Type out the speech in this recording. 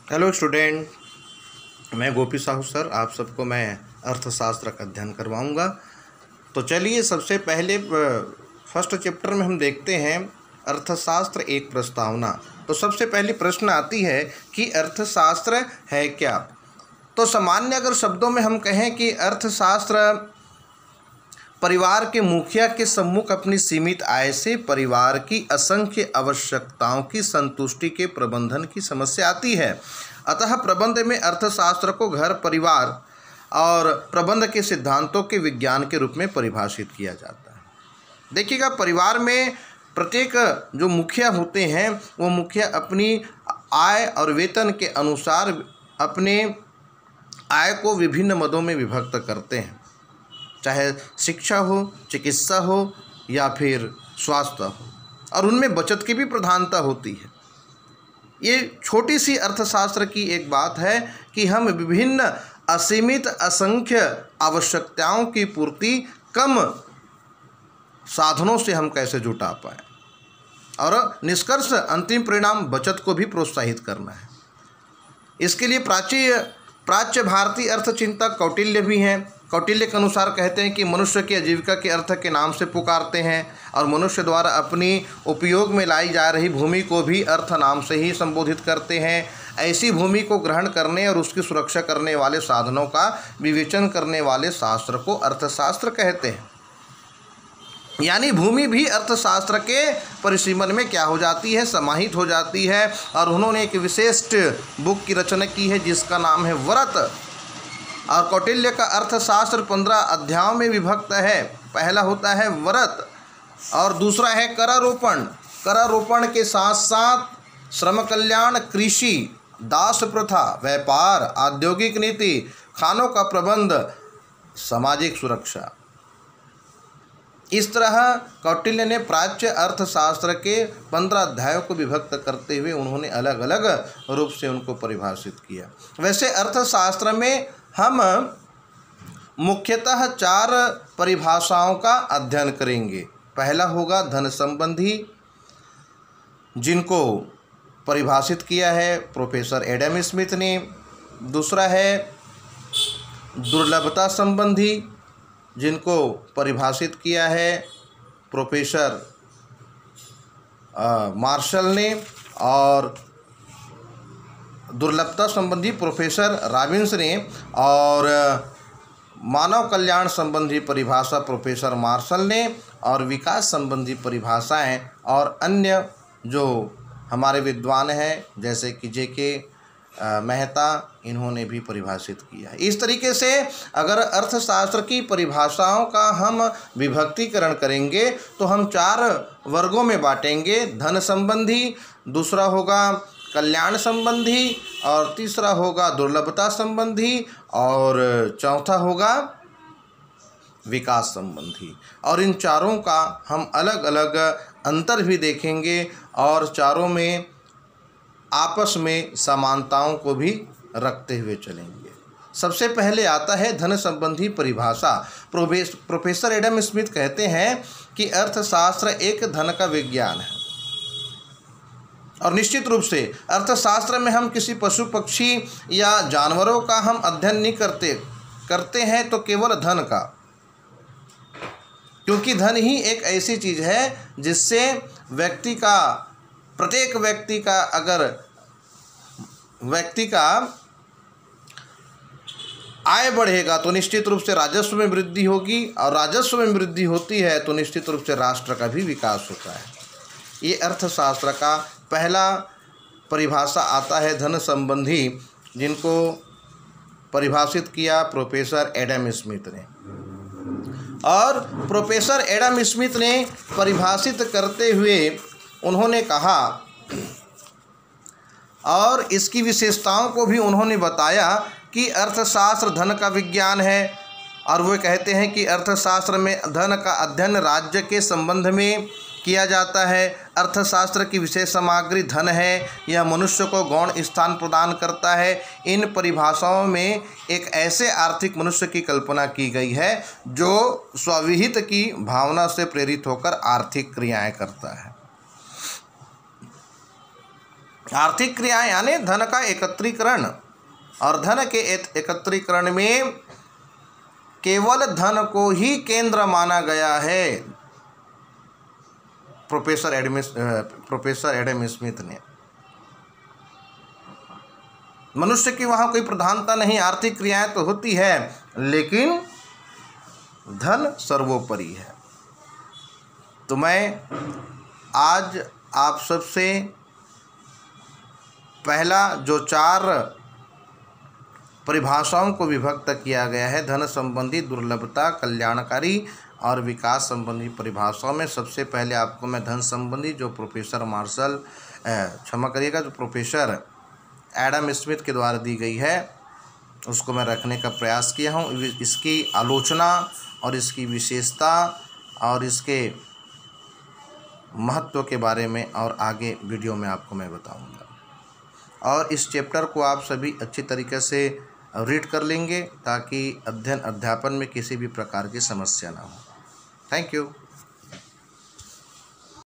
Hello student, मैं गोपी Sahu sir आप सबको मैं अर्थशास्त्र का अध्ययन करवाऊंगा। तो चलिए सबसे पहले फर्स्ट चैप्टर में हम देखते हैं अर्थशास्त्र एक प्रस्तावना। तो सबसे पहली प्रश्न आती है कि अर्थशास्त्र है क्या। तो सामान्य अगर शब्दों में हम कहें कि अर्थशास्त्र परिवार के मुखिया के सम्मुख अपनी सीमित आय से परिवार की असंख्य आवश्यकताओं की संतुष्टि के प्रबंधन की समस्या आती है। अतः प्रबंध में अर्थशास्त्र को घर, परिवार और प्रबंध के सिद्धांतों के विज्ञान के रूप में परिभाषित किया जाता है। देखिएगा, परिवार में प्रत्येक जो मुखिया होते हैं वो मुखिया अपनी आय और वेतन के अनुसार अपने आय को विभिन्न मदों में विभक्त करते हैं, चाहे शिक्षा हो, चिकित्सा हो या फिर स्वास्थ्य हो, और उनमें बचत की भी प्रधानता होती है। ये छोटी सी अर्थशास्त्र की एक बात है कि हम विभिन्न असीमित असंख्य आवश्यकताओं की पूर्ति कम साधनों से हम कैसे जुटा पाएँ, और निष्कर्ष अंतिम परिणाम बचत को भी प्रोत्साहित करना है। इसके लिए प्राच्य भारतीय अर्थचिंतक कौटिल्य भी हैं। कौटिल्य के अनुसार कहते हैं कि मनुष्य की आजीविका के अर्थ के नाम से पुकारते हैं, और मनुष्य द्वारा अपनी उपयोग में लाई जा रही भूमि को भी अर्थ नाम से ही संबोधित करते हैं। ऐसी भूमि को ग्रहण करने और उसकी सुरक्षा करने वाले साधनों का विवेचन करने वाले शास्त्र को अर्थशास्त्र कहते हैं। यानी भूमि भी अर्थशास्त्र के परिसीमन में क्या हो जाती है, समाहित हो जाती है। और उन्होंने एक विशिष्ट बुक की रचना की है जिसका नाम है व्रत। और कौटिल्य का अर्थशास्त्र 15 अध्यायों में विभक्त है। पहला होता है व्रत और दूसरा है करारोपण। करारोपण के साथ साथ श्रम कल्याण, कृषि, दास प्रथा, व्यापार, औद्योगिक नीति, खानों का प्रबंध, सामाजिक सुरक्षा। इस तरह कौटिल्य ने प्राच्य अर्थशास्त्र के 15 अध्यायों को विभक्त करते हुए उन्होंने अलग अलग रूप से उनको परिभाषित किया। वैसे अर्थशास्त्र में हम मुख्यतः 4 परिभाषाओं का अध्ययन करेंगे। पहला होगा धन संबंधी, जिनको परिभाषित किया है प्रोफेसर एडम स्मिथ ने। दूसरा है दुर्लभता संबंधी, जिनको परिभाषित किया है प्रोफेसर मार्शल ने, और दुर्लभता संबंधी प्रोफेसर रॉबिन्स ने, और मानव कल्याण संबंधी परिभाषा प्रोफेसर मार्शल ने, और विकास संबंधी परिभाषाएं और अन्य जो हमारे विद्वान हैं जैसे कि जेके मेहता, इन्होंने भी परिभाषित किया है। इस तरीके से अगर अर्थशास्त्र की परिभाषाओं का हम विभक्तिकरण करेंगे तो हम 4 वर्गों में बांटेंगे। धन संबंधी, दूसरा होगा कल्याण संबंधी, और तीसरा होगा दुर्लभता संबंधी, और चौथा होगा विकास संबंधी। और इन चारों का हम अलग अलग अंतर भी देखेंगे और चारों में आपस में समानताओं को भी रखते हुए चलेंगे। सबसे पहले आता है धन संबंधी परिभाषा। प्रोफेसर एडम स्मिथ कहते हैं कि अर्थशास्त्र एक धन का विज्ञान है, और निश्चित रूप से अर्थशास्त्र में हम किसी पशु, पक्षी या जानवरों का हम अध्ययन नहीं करते हैं तो केवल धन का, क्योंकि धन ही एक ऐसी चीज़ है जिससे प्रत्येक व्यक्ति का आय बढ़ेगा तो निश्चित रूप से राजस्व में वृद्धि होगी, और राजस्व में वृद्धि होती है तो निश्चित रूप से राष्ट्र का भी विकास होता है। ये अर्थशास्त्र का पहला परिभाषा आता है धन संबंधी, जिनको परिभाषित किया प्रोफेसर एडम स्मिथ ने। और प्रोफेसर एडम स्मिथ ने परिभाषित करते हुए उन्होंने कहा, और इसकी विशेषताओं को भी उन्होंने बताया कि अर्थशास्त्र धन का विज्ञान है। और वो कहते हैं कि अर्थशास्त्र में धन का अध्ययन राज्य के संबंध में किया जाता है। अर्थशास्त्र की विशेष सामग्री धन है, यह मनुष्य को गौण स्थान प्रदान करता है। इन परिभाषाओं में एक ऐसे आर्थिक मनुष्य की कल्पना की गई है जो स्वविहित की भावना से प्रेरित होकर आर्थिक क्रियाएं करता है। आर्थिक क्रिया यानी धन का एकत्रीकरण, और धन के एकत्रीकरण में केवल धन को ही केंद्र माना गया है, प्रोफेसर एडम स्मिथ ने। मनुष्य की वहाँ कोई प्रधानता नहीं, आर्थिक क्रियाएं तो होती है लेकिन धन सर्वोपरि है। तो मैं आज आप सबसे पहला जो 4 परिभाषाओं को विभक्त किया गया है, धन संबंधी, दुर्लभता, कल्याणकारी और विकास संबंधी परिभाषाओं में सबसे पहले आपको मैं धन संबंधी जो प्रोफेसर एडम स्मिथ के द्वारा दी गई है उसको मैं रखने का प्रयास किया हूँ। इसकी आलोचना और इसकी विशेषता और इसके महत्व के बारे में और आगे वीडियो में आपको मैं बताऊंगा। और इस चैप्टर को आप सभी अच्छी तरीके से रीड कर लेंगे ताकि अध्ययन अध्यापन में किसी भी प्रकार की समस्या ना हो। Thank you.